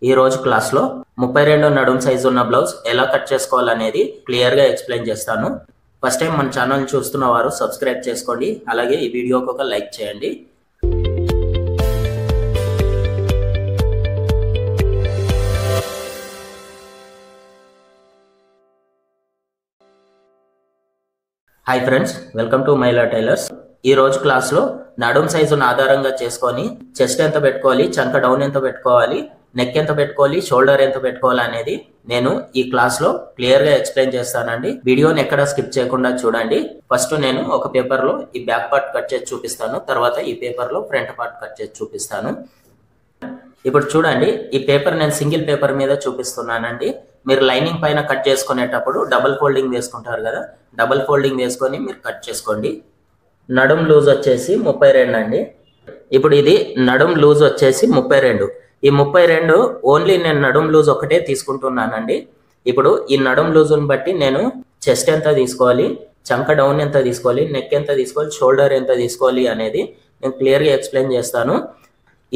ఈ రోజు క్లాస్లో 32 నడుం సైజు ఉన్న బ్లౌజ్ ఎలా కట్ చేసుకోవాలనేది క్లియర్గా ఎక్స్ప్లెయిన్ చేస్తాను. ఫస్ట్ టైం మన ఛానల్ చూస్తున్న వారు సబ్స్క్రైబ్ చేసుకోండి, అలాగే ఈ వీడియోకి ఒక లైక్ చేయండి. Hi friends, welcome to Maila tailors. ఈ రోజు క్లాస్లో నడుం సైజును ఆధారంగా చేసుకొని చెస్ట్ ఎంత పెట్టుకోవాలి, చంక డౌన్ ఎంత పెట్టుకోవాలి, నెక్ ఎంత పెట్టుకోవాలి, షోల్డర్ ఎంత పెట్టుకోవాలి అనేది నేను ఈ క్లాస్లో క్లియర్గా ఎక్స్ప్లెయిన్ చేస్తానండి. వీడియోని ఎక్కడ స్కిప్ చేయకుండా చూడండి. ఫస్ట్ నేను ఒక పేపర్లో ఈ బ్యాక్ పార్ట్ కట్ చేసి చూపిస్తాను, తర్వాత ఈ పేపర్లో ఫ్రంట్ పార్ట్ కట్ చేసి చూపిస్తాను. ఇప్పుడు చూడండి, ఈ పేపర్ నేను సింగిల్ పేపర్ మీద చూపిస్తున్నానండి. మీరు లైనింగ్ పైన కట్ చేసుకునేటప్పుడు డబుల్ ఫోల్డింగ్ వేసుకుంటారు కదా, డబుల్ ఫోల్డింగ్ వేసుకొని మీరు కట్ చేసుకోండి. నడుం లూజ్ వచ్చేసి 32 అండి. ఇప్పుడు ఇది నడుం లూజ్ వచ్చేసి 32. ఈ 32 ఓన్లీ నేను నడుం లూజ్ ఒకటే తీసుకుంటున్నానండి. ఇప్పుడు ఈ నడుం లూజుని బట్టి నేను చెస్ట్ ఎంత తీసుకోవాలి, చంక డౌన్ ఎంత తీసుకోవాలి, నెక్ ఎంత తీసుకోవాలి, షోల్డర్ ఎంత తీసుకోవాలి అనేది నేను క్లియర్గా ఎక్స్ప్లెయిన్ చేస్తాను.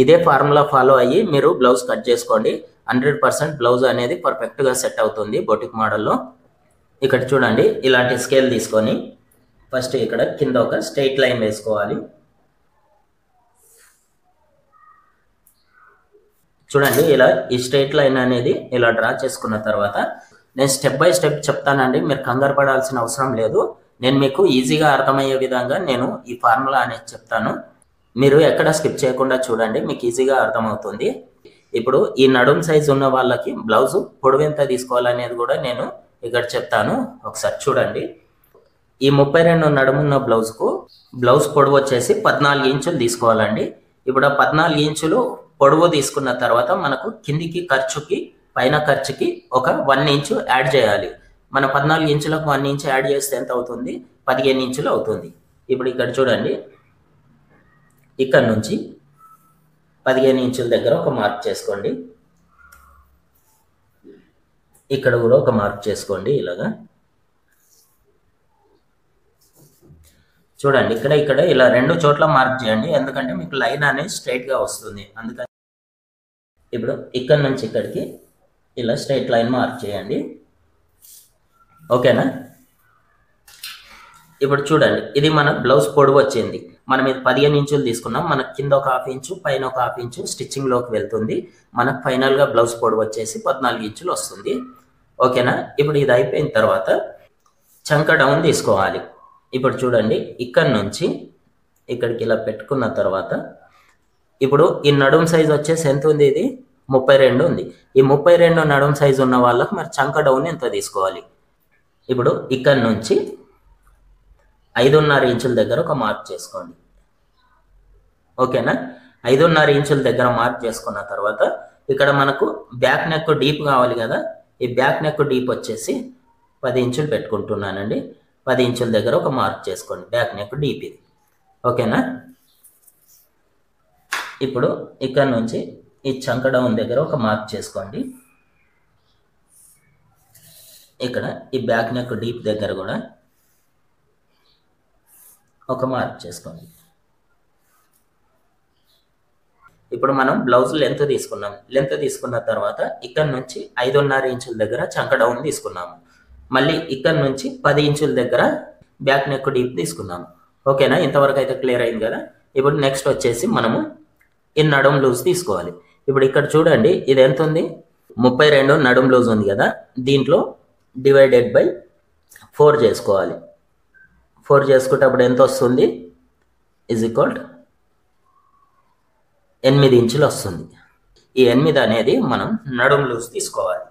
ఇదే ఫార్ములా ఫాలో అయ్యి మీరు బ్లౌజ్ కట్ చేసుకోండి. 100% బ్లౌజ్ అనేది పర్ఫెక్ట్గా సెట్ అవుతుంది బొటిక్ మోడల్లో. ఇక్కడ చూడండి, ఇలాంటి స్కేల్ తీసుకొని ఫస్ట్ ఇక్కడ కింద ఒక స్ట్రైట్ లైన్ వేసుకోవాలి. చూడండి, ఇలా ఈ స్ట్రైట్ లైన్ అనేది ఇలా డ్రా చేసుకున్న తర్వాత నేను స్టెప్ బై స్టెప్ చెప్తానండి. మీరు కంగారు పడాల్సిన అవసరం లేదు. నేను మీకు ఈజీగా అర్థమయ్యే విధంగా నేను ఈ ఫార్ములా అనేది చెప్తాను. మీరు ఎక్కడ స్కిప్ చేయకుండా చూడండి, మీకు ఈజీగా అర్థమవుతుంది. ఇప్పుడు ఈ నడుం సైజు ఉన్న వాళ్ళకి బ్లౌజు పొడవు ఎంత తీసుకోవాలనేది కూడా నేను ఇక్కడ చెప్తాను. ఒకసారి చూడండి. ఈ 32 నడుమున్న బ్లౌజ్కు బ్లౌజ్ పొడవు వచ్చేసి 14 ఇంచులు తీసుకోవాలండి. ఇప్పుడు ఆ 14 ఇంచులు పొడవు తీసుకున్న తర్వాత మనకు కిందికి ఖర్చుకి పైన ఖర్చుకి ఒక 1 ఇంచు యాడ్ చేయాలి. మన 14 ఇంచులకు 1 ఇంచు యాడ్ చేస్తే ఎంత అవుతుంది? 15 ఇంచులు అవుతుంది. ఇప్పుడు ఇక్కడ చూడండి, ఇక్కడ నుంచి 15 ఇంచుల దగ్గర ఒక మార్క్ చేసుకోండి. ఇక్కడ కూడా ఒక మార్క్ చేసుకోండి. ఇలాగా చూడండి, ఇక్కడ ఇలా 2 చోట్ల మార్క్ చేయండి, ఎందుకంటే మీకు లైన్ అనేది స్ట్రైట్గా వస్తుంది. అందుకని ఇప్పుడు ఇక్కడ నుంచి ఇక్కడికి ఇలా స్ట్రైట్ లైన్ మార్క్ చేయండి. ఓకేనా? ఇప్పుడు చూడండి, ఇది మన బ్లౌజ్ పొడవు వచ్చింది. మనం ఇది 15 ఇంచులు తీసుకున్నాం. మనకు కింద ఒక 1/2 ఇంచు పైన ఒక 1/2 ఇంచు స్టిచ్చింగ్లోకి వెళ్తుంది. మనకు ఫైనల్గా బ్లౌజ్ పొడవు వచ్చేసి 14 ఇంచులు వస్తుంది. ఓకేనా? ఇప్పుడు ఇది అయిపోయిన తర్వాత చంక డౌన్ తీసుకోవాలి. ఇప్పుడు చూడండి, ఇక్కడ నుంచి ఇక్కడికి ఇలా పెట్టుకున్న తర్వాత ఇప్పుడు ఈ నడుం సైజ్ వచ్చేసి ఎంత ఉంది? ఇది 32 ఉంది. ఈ 32 నడుం సైజు ఉన్న వాళ్ళకి మరి చంక డౌన్ ఎంత తీసుకోవాలి? ఇప్పుడు ఇక్కడ నుంచి 5.5 ఇంచుల దగ్గర ఒక మార్క్ చేసుకోండి. ఓకేనా? 5.5 ఇంచుల దగ్గర మార్క్ చేసుకున్న తర్వాత ఇక్కడ మనకు బ్యాక్ నెక్ డీప్ కావాలి కదా, ఈ బ్యాక్ నెక్ డీప్ వచ్చేసి 10 ఇంచులు పెట్టుకుంటున్నానండి. 10 ఇంచుల దగ్గర ఒక మార్క్ చేసుకోండి. బ్యాక్ నెక్ డీప్ ఇది. ఓకేనా? ఇప్పుడు ఇక్కడ నుంచి ఈ చంక డౌన్ దగ్గర ఒక మార్క్ చేసుకోండి. ఇక్కడ ఈ బ్యాక్ నెక్ డీప్ దగ్గర కూడా ఒక మార్క్ చేసుకోండి. ఇప్పుడు మనం బ్లౌజ్ లెంత్ తీసుకున్నాం. లెంత్ తీసుకున్న తర్వాత ఇక్కడ నుంచి 5.5 ఇంచుల దగ్గర చంక డౌన్ తీసుకున్నాము. మళ్ళీ ఇక్కడ నుంచి 10 ఇంచుల దగ్గర బ్యాక్ నెక్ డీప్ తీసుకున్నాము. ఓకేనా? ఇంతవరకు అయితే క్లియర్ అయింది కదా. ఇప్పుడు నెక్స్ట్ వచ్చేసి మనము ఈ నడుం లూజ్ తీసుకోవాలి. ఇప్పుడు ఇక్కడ చూడండి, ఇది ఎంత ఉంది? 32 నడుం లూజ్ ఉంది కదా, దీంట్లో డివైడెడ్ బై 4 చేసుకోవాలి. 4 చేసుకుంటప్పుడు ఎంత వస్తుంది? ఈజ్ ఈక్వల్ 8 ఇంచులు వస్తుంది. ఈ 8 అనేది మనం నడుం లూజ్ తీసుకోవాలి.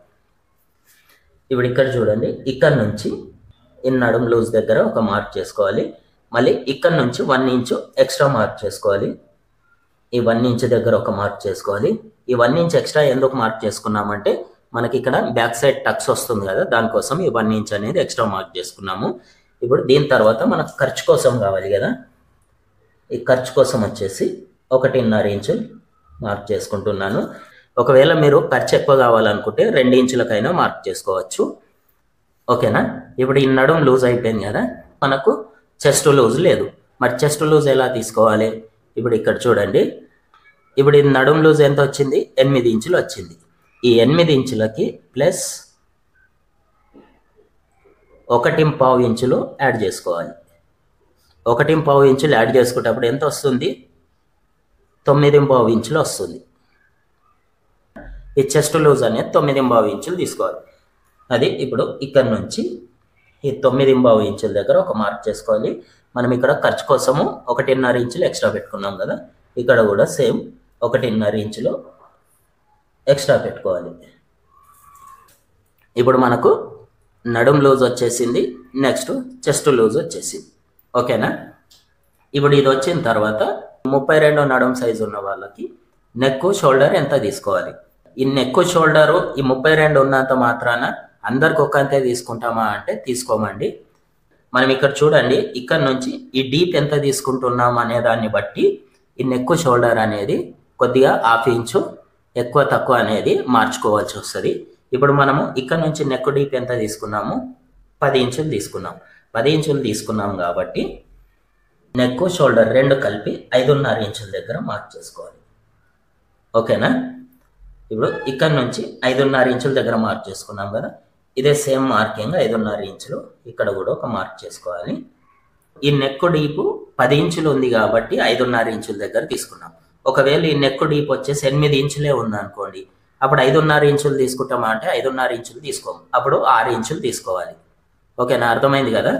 ఇప్పుడు ఇక్కడ చూడండి, ఇక్కడ నుంచి ఈ నడుం లూజ్ దగ్గర ఒక మార్క్ చేసుకోవాలి. మళ్ళీ ఇక్కడ నుంచి 1 ఇంచు ఎక్స్ట్రా మార్క్ చేసుకోవాలి. ఈ 1 ఇంచు దగ్గర ఒక మార్క్ చేసుకోవాలి. ఈ 1 ఇంచ్ ఎక్స్ట్రా ఎందుకు మార్క్ చేసుకున్నామంటే మనకి ఇక్కడ బ్యాక్ సైడ్ టక్స్ వస్తుంది కదా, దానికోసం ఈ 1 ఇంచ్ అనేది ఎక్స్ట్రా మార్క్ చేసుకున్నాము. ఇప్పుడు దీని తర్వాత మనకు ఖర్చు కోసం కావాలి కదా, ఈ ఖర్చు కోసం వచ్చేసి 1.5 ఇంచులు మార్క్ చేసుకుంటున్నాను. ఒకవేళ మీరు ఖర్చు ఎక్కువ కావాలనుకుంటే 2 ఇంచులకైనా మార్క్ చేసుకోవచ్చు. ఓకేనా? ఇప్పుడు ఈ నడుం లూజ్ అయిపోయింది కదా, మనకు చెస్ట్ లూజ్ లేదు. మరి చెస్ట్ లూజ్ ఎలా తీసుకోవాలి? ఇప్పుడు ఇక్కడ చూడండి, ఇప్పుడు ఇది నడుం లూజ్ ఎంత వచ్చింది? 8 ఇంచులు వచ్చింది. ఈ 8 ఇంచులకి ప్లస్ 1.5 ఇంచులు యాడ్ చేసుకోవాలి. 1.5 ఇంచులు యాడ్ చేసుకునేటప్పుడు ఎంత వస్తుంది? 9.5 ఇంచులు వస్తుంది. ఈ చెస్ట్ లూజ్ అనేది 9.5 ఇంచులు తీసుకోవాలి. అది ఇప్పుడు ఇక్కడ నుంచి ఈ 9.5 ఇంచుల దగ్గర ఒక మార్క్ చేసుకోవాలి. మనం ఇక్కడ ఖర్చు కోసము 1.5 ఇంచులు ఎక్స్ట్రా పెట్టుకున్నాం కదా, ఇక్కడ కూడా సేమ్ 1.5 ఇంచులు ఎక్స్ట్రా పెట్టుకోవాలి. ఇప్పుడు మనకు నడుం లూజ్ వచ్చేసింది, నెక్స్ట్ చెస్ట్ లూజ్ వచ్చేసింది. ఓకేనా? ఇప్పుడు ఇది వచ్చిన తర్వాత 32 నడుం సైజు ఉన్న వాళ్ళకి నెక్ షోల్డర్ ఎంత తీసుకోవాలి? ఈ నెక్ షోల్డరు ఈ 32 ఉన్నంత మాత్రాన అందరికి ఒకంతే తీసుకుంటామా అంటే తీసుకోమండి. మనం ఇక్కడ చూడండి, ఇక్కడ నుంచి ఈ డీప్ ఎంత తీసుకుంటున్నాం అనే దాన్ని బట్టి ఈ నెక్ షోల్డర్ అనేది కొద్దిగా 1/2 ఇంచు ఎక్కువ తక్కువ అనేది మార్చుకోవాల్సి వస్తుంది. ఇప్పుడు మనము ఇక్కడ నుంచి నెక్ డీప్ ఎంత తీసుకున్నాము? 10 ఇంచులు తీసుకున్నాం. 10 ఇంచులు తీసుకున్నాం కాబట్టి నెక్ షోల్డర్ రెండు కలిపి 5.5 ఇంచుల దగ్గర మార్క్ చేసుకోవాలి. ఓకేనా? ఇప్పుడు ఇక్కడ నుంచి 5.5 ఇంచుల దగ్గర మార్క్ చేసుకున్నాం కదా, ఇదే సేమ్ మార్కింగ్ 5.5 ఇంచులు ఇక్కడ కూడా ఒక మార్క్ చేసుకోవాలి. ఈ నెక్ డీపు 10 ఇంచులు ఉంది కాబట్టి 5.5 ఇంచుల దగ్గర తీసుకున్నాం. ఒకవేళ ఈ నెక్ డీప్ వచ్చేసి 8 ఇంచులే ఉంది అనుకోండి, అప్పుడు 5.5 ఇంచులు తీసుకుంటామా అంటే 5.5 ఇంచులు తీసుకోము, అప్పుడు 6 ఇంచులు తీసుకోవాలి. ఓకేనా? అర్థమైంది కదా?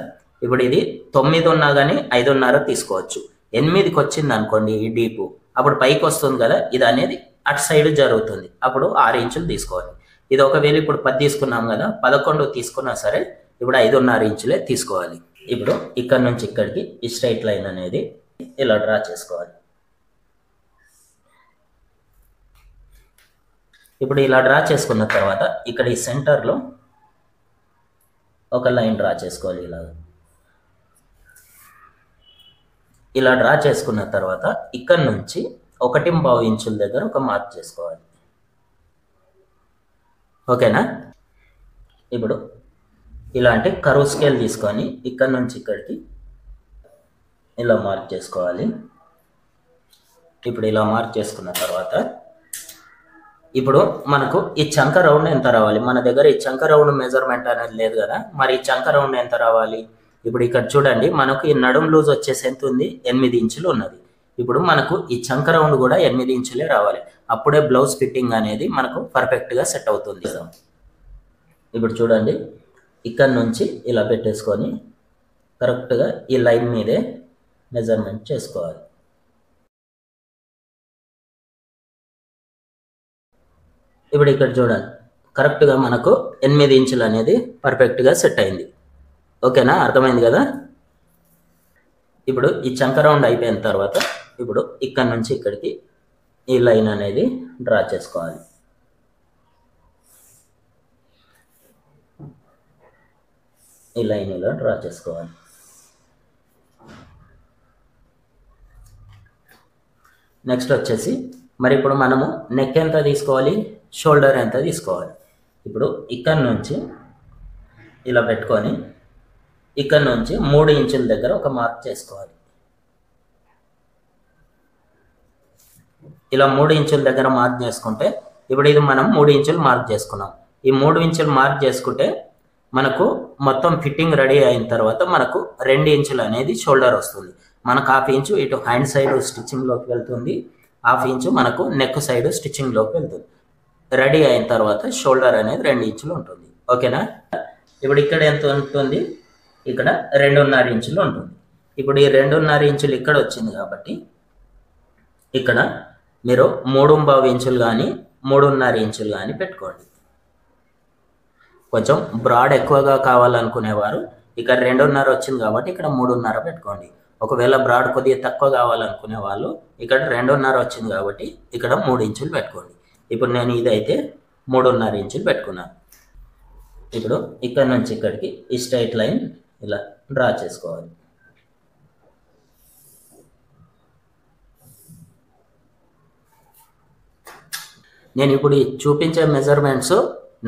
ఇప్పుడు ఇది 9 ఉన్నా కానీ 5.5 తీసుకోవచ్చు. 8కి వచ్చింది అనుకోండి ఈ డీపు, అప్పుడు పైకి వస్తుంది కదా, ఇది అనేది అటు సైడ్ జరుగుతుంది, అప్పుడు 6 ఇంచులు తీసుకోవాలి. ఇది ఒకవేళ ఇప్పుడు 10 తీసుకున్నాం కదా, 11 తీసుకున్నా సరే ఇప్పుడు 5.5 ఇంచులే తీసుకోవాలి. ఇప్పుడు ఇక్కడ నుంచి ఇక్కడికి ఈ స్ట్రైట్ లైన్ అనేది ఇలా డ్రా చేసుకోవాలి. ఇప్పుడు ఇలా డ్రా చేసుకున్న తర్వాత ఇక్కడ ఈ సెంటర్లో ఒక లైన్ డ్రా చేసుకోవాలి. ఇలా డ్రా చేసుకున్న తర్వాత ఇక్కడ నుంచి 1.5 ఇంచుల దగ్గర ఒక మార్క్ చేసుకోవాలి. ఓకేనా? ఇప్పుడు ఇలాంటి కర్వ్ స్కేల్ తీసుకొని ఇక్కడ నుంచి ఇక్కడికి ఇలా మార్క్ చేసుకోవాలి. ఇప్పుడు ఇలా మార్క్ చేసుకున్న తర్వాత ఇప్పుడు మనకు ఈ చంక రౌండ్ ఎంత రావాలి? మన దగ్గర ఈ చంక రౌండ్ మెజర్మెంట్ అనేది లేదు కదా, మరి ఈ చంక రౌండ్ ఎంత రావాలి? ఇప్పుడు ఇక్కడ చూడండి, మనకు ఈ నడుం లూజ్ వచ్చేసి ఎంత ఉంది? 8 ఇంచులు ఉన్నది. ఇప్పుడు మనకు ఈ చంక రౌండ్ కూడా 8 ఇంచులే రావాలి, అప్పుడే బ్లౌజ్ ఫిట్టింగ్ అనేది మనకు పర్ఫెక్ట్గా సెట్ అవుతుంది. ఇప్పుడు చూడండి, ఇక్కడ నుంచి ఇలా పెట్టేసుకొని కరెక్ట్గా ఈ లైన్ మీదే మెజర్మెంట్ చేసుకోవాలి. ఇప్పుడు ఇక్కడ చూడండి, కరెక్ట్గా మనకు 8 ఇంచులు అనేది పర్ఫెక్ట్గా సెట్ అయింది. ఓకేనా? అర్థమైంది కదా? ఇప్పుడు ఈ చంక రౌండ్ అయిపోయిన తర్వాత ఇప్పుడు ఇక్కడ నుంచి ఇక్కడికి ఈ లైన్ అనేది డ్రా చేసుకోవాలి. ఈ లైన్ ఇలా డ్రా చేసుకోవాలి. నెక్స్ట్ వచ్చేసి మరి ఇప్పుడు మనము నెక్ ఎంత తీసుకోవాలి, షోల్డర్ ఎంత తీసుకోవాలి? ఇప్పుడు ఇక్కడ నుంచి ఇలా పెట్టుకొని ఇక్కడ నుంచి 3 ఇంచుల దగ్గర ఒక మార్క్ చేసుకోవాలి. ఇలా 3 ఇంచుల దగ్గర మార్క్ చేసుకుంటే ఇప్పుడు ఇది మనం 3 ఇంచులు మార్క్ చేసుకున్నాం. ఈ 3 ఇంచులు మార్క్ చేసుకుంటే మనకు మొత్తం ఫిట్టింగ్ రెడీ అయిన తర్వాత మనకు 2 ఇంచులు అనేది షోల్డర్ వస్తుంది. మనకు 1/2 ఇంచు ఇటు హ్యాండ్ సైడ్ స్టిచ్చింగ్లోకి వెళ్తుంది, 1/2 ఇంచు మనకు నెక్ సైడ్ స్టిచ్చింగ్లోకి వెళ్తుంది. రెడీ అయిన తర్వాత షోల్డర్ అనేది 2 ఇంచులు ఉంటుంది. ఓకేనా? ఇప్పుడు ఇక్కడ ఎంత ఉంటుంది? ఇక్కడ 2.5 ఇంచులు ఉంటుంది. ఇప్పుడు ఈ 2.5 ఇంచులు ఇక్కడ వచ్చింది కాబట్టి ఇక్కడ మీరు 3.5 ఇంచులు కానీ 3.5 ఇంచులు కానీ పెట్టుకోండి. కొంచెం బ్రాడ్ ఎక్కువగా కావాలనుకునేవారు ఇక్కడ 2.5 వచ్చింది కాబట్టి ఇక్కడ 3.5 పెట్టుకోండి. ఒకవేళ బ్రాడ్ కొద్దిగా తక్కువ కావాలనుకునే వాళ్ళు ఇక్కడ 2.5 వచ్చింది కాబట్టి ఇక్కడ 3 ఇంచులు పెట్టుకోండి. ఇప్పుడు నేను ఇదైతే 3.5 ఇంచులు పెట్టుకున్నాను. ఇప్పుడు ఇక్కడ నుంచి ఇక్కడికి ఈ స్ట్రైట్ లైన్ ఇలా డ్రా చేసుకోవాలి. నేను ఇప్పుడు చూపించే మెజర్మెంట్స్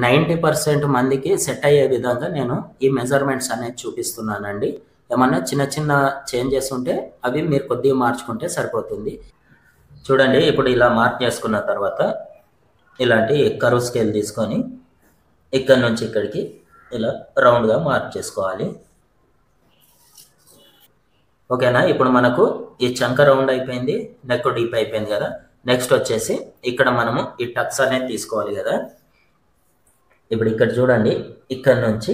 90% మందికి సెట్ అయ్యే విధంగా నేను ఈ మెజర్మెంట్స్ అనేది చూపిస్తున్నానండి. ఏమన్నా చిన్న చిన్న చేంజెస్ ఉంటే అవి మీరు కొద్దిగా మార్చుకుంటే సరిపోతుంది. చూడండి, ఇప్పుడు ఇలా మార్క్ చేసుకున్న తర్వాత ఇలాంటి కర్వ్ స్కేల్ తీసుకొని ఇక్కడ నుంచి ఇక్కడికి ఇలా రౌండ్గా మార్క్ చేసుకోవాలి. ఓకేనా, ఇప్పుడు మనకు ఈ చంక రౌండ్ అయిపోయింది, నెక్ డీప్ అయిపోయింది కదా. నెక్స్ట్ వచ్చేసి ఇక్కడ మనము ఈ టక్స్ అనేది తీసుకోవాలి కదా. ఇప్పుడు ఇక్కడ చూడండి, ఇక్కడ నుంచి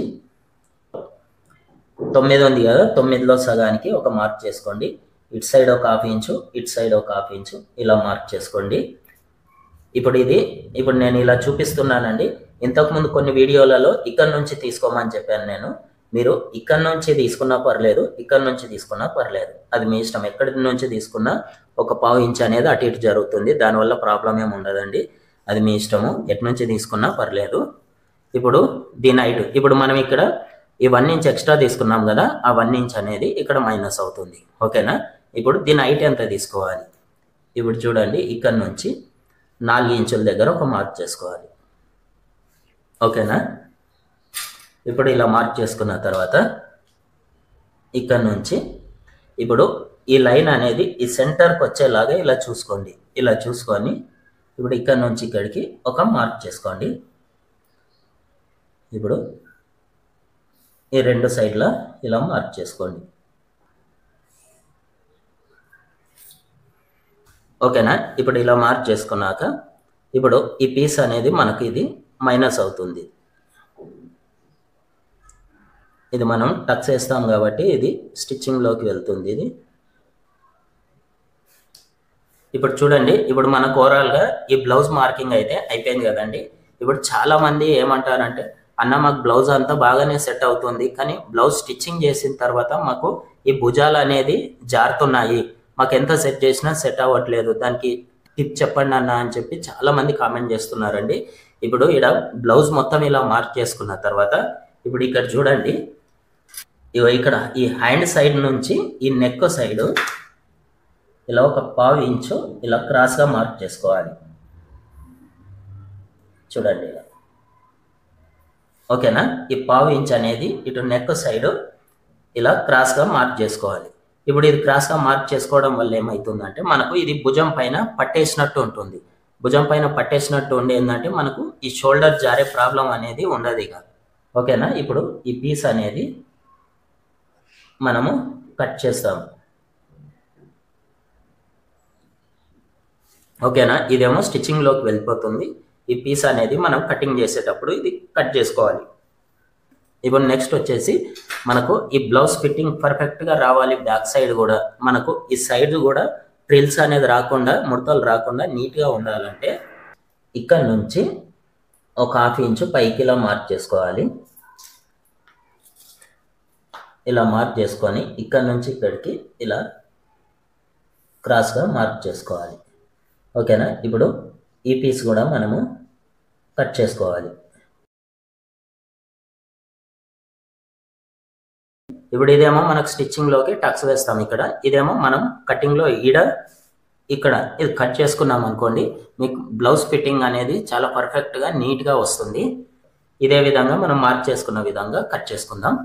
9 ఉంది కదా, 9లో సగానికి ఒక మార్క్ చేసుకోండి. ఇటు సైడ్ ఒక 1/2 ఇంచు, ఇటు సైడ్ ఒక 1/2 ఇంచు ఇలా మార్క్ చేసుకోండి. ఇప్పుడు నేను ఇలా చూపిస్తున్నానండి. ఇంతకుముందు కొన్ని వీడియోలలో ఇక్కడ నుంచి తీసుకోమని చెప్పాను నేను. మీరు ఇక్కడ నుంచి తీసుకున్నా పర్లేదు, ఇక్కడ నుంచి తీసుకున్నా పర్లేదు, అది మీ ఇష్టం. ఎక్కడి నుంచి తీసుకున్నా ఒక 1/2 ఇంచ్ అనేది అటు ఇటు జరుగుతుంది, దానివల్ల ప్రాబ్లం ఏమి ఉండదండి. అది మీ ఇష్టము, ఎటు నుంచి తీసుకున్నా పర్లేదు. ఇప్పుడు దీని హైట్, ఇప్పుడు మనం ఇక్కడ ఈ 1 ఇంచ్ ఎక్స్ట్రా తీసుకున్నాం కదా, ఆ 1 ఇంచ్ అనేది ఇక్కడ మైనస్ అవుతుంది. ఓకేనా, ఇప్పుడు దీని హైట్ ఎంత తీసుకోవాలి? ఇప్పుడు చూడండి, ఇక్కడ నుంచి 4 ఇంచుల దగ్గర ఒక మార్క్ చేసుకోవాలి. ఓకేనా, ఇప్పుడు ఇలా మార్క్ చేసుకున్న తర్వాత ఇక్కడ నుంచి ఇప్పుడు ఈ లైన్ అనేది ఈ సెంటర్కి వచ్చేలాగా ఇలా చూసుకోండి. ఇలా చూసుకొని ఇప్పుడు ఇక్కడ నుంచి ఇక్కడికి ఒక మార్క్ చేసుకోండి. ఇప్పుడు ఈ 2 సైడ్ల ఇలా మార్క్ చేసుకోండి. ఓకేనా, ఇప్పుడు ఇలా మార్క్ చేసుకున్నాక ఇప్పుడు ఈ పీస్ అనేది మనకి ఇది మైనస్ అవుతుంది. ఇది మనం టక్స్ వేస్తాం కాబట్టి ఇది స్టిచ్చింగ్లోకి వెళ్తుంది. ఇది ఇప్పుడు చూడండి, ఇప్పుడు మనకు ఓవరాల్గా ఈ బ్లౌజ్ మార్కింగ్ అయితే అయిపోయింది కదండి. ఇప్పుడు చాలామంది ఏమంటారంటే, అన్న మాకు బ్లౌజ్ అంతా బాగానే సెట్ అవుతుంది, కానీ బ్లౌజ్ స్టిచ్చింగ్ చేసిన తర్వాత మాకు ఈ భుజాలు అనేది జారుతున్నాయి, మాకు ఎంత సెట్ చేసినా సెట్ అవ్వట్లేదు, దానికి టిప్ చెప్పండి అన్న అని చెప్పి చాలామంది కామెంట్ చేస్తున్నారండి. ఇప్పుడు ఇక్కడ బ్లౌజ్ మొత్తం ఇలా మార్క్ చేసుకున్న తర్వాత ఇప్పుడు ఇక్కడ చూడండి, ఇక్కడ ఈ హ్యాండ్ సైడ్ నుంచి ఈ నెక్ సైడ్ ఇలా ఒక 1/2 ఇంచు ఇలా క్రాస్గా మార్క్ చేసుకోవాలి. చూడండి ఇలా. ఓకేనా, ఈ 1/2 ఇంచ్ అనేది ఇటు నెక్ సైడ్ ఇలా క్రాస్గా మార్క్ చేసుకోవాలి. ఇప్పుడు ఇది క్రాస్గా మార్క్ చేసుకోవడం వల్ల ఏమవుతుందంటే, మనకు ఇది భుజం పైన పట్టేసినట్టు ఉంటుంది. భుజం పైన పట్టేసినట్టు ఉండి ఏంటంటే మనకు ఈ షోల్డర్ జారే ప్రాబ్లం అనేది ఉండదు ఇక. ఓకేనా, ఇప్పుడు ఈ పీస్ అనేది మనము కట్ చేస్తాము. ఓకేనా, ఇదేమో స్టిచ్చింగ్లోకి వెళ్ళిపోతుంది. ఈ పీస్ అనేది మనం కటింగ్ చేసేటప్పుడు ఇది కట్ చేసుకోవాలి. ఇప్పుడు నెక్స్ట్ వచ్చేసి మనకు ఈ బ్లౌజ్ ఫిట్టింగ్ పర్ఫెక్ట్గా రావాలి. బ్యాక్ సైడ్ కూడా మనకు ఈ సైడ్ కూడా ట్రిల్స్ అనేది రాకుండా, ముడతలు రాకుండా నీట్గా ఉండాలంటే ఇక్కడ నుంచి ఒక 1/2 ఇంచు పైకి ఇలా మార్క్ చేసుకోవాలి. ఇలా మార్క్ చేసుకొని ఇక్కడ నుంచి ఇక్కడికి ఇలా క్రాస్గా మార్క్ చేసుకోవాలి. ఓకేనా, ఇప్పుడు ఈ పీస్ కూడా మనము కట్ చేసుకోవాలి. ఇప్పుడు ఇదేమో మనకు స్టిచ్చింగ్లోకి టక్స్ వేస్తాం ఇక్కడ, ఇదేమో మనం కటింగ్లో ఇక్కడ ఇది కట్ చేసుకున్నాం అనుకోండి, మీకు బ్లౌజ్ ఫిట్టింగ్ అనేది చాలా పర్ఫెక్ట్గా నీట్గా వస్తుంది. ఇదే విధంగా మనం మార్క్ చేసుకున్న విధంగా కట్ చేసుకుందాం.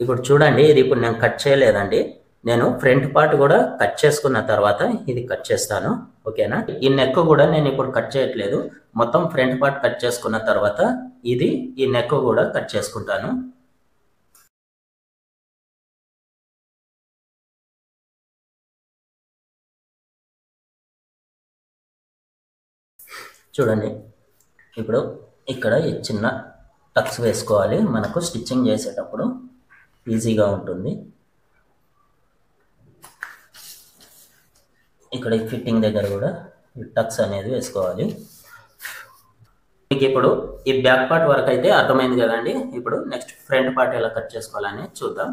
ఇప్పుడు చూడండి, ఇది ఇప్పుడు నేను కట్ చేయలేదండి, నేను ఫ్రంట్ పార్ట్ కూడా కట్ చేసుకున్న తర్వాత ఇది కట్ చేస్తాను. ఓకేనా, ఈ నెక్ కూడా నేను ఇప్పుడు కట్ చేయట్లేదు, మొత్తం ఫ్రంట్ పార్ట్ కట్ చేసుకున్న తర్వాత ఈ నెక్ కూడా కట్ చేసుకుంటాను. చూడండి, ఇప్పుడు ఇక్కడ ఈ చిన్న టక్స్ వేసుకోవాలి, మనకు స్టిచ్చింగ్ చేసేటప్పుడు ఈజీగా ఉంటుంది. ఇక్కడ ఈ ఫిట్టింగ్ దగ్గర కూడా ఈ టక్స్ అనేది వేసుకోవాలి. మీకు ఇప్పుడు ఈ బ్యాక్ పార్ట్ వరకు అయితే అర్థమైంది కదండి. ఇప్పుడు నెక్స్ట్ ఫ్రంట్ పార్ట్ ఎలా కట్ చేసుకోవాలని చూద్దాం.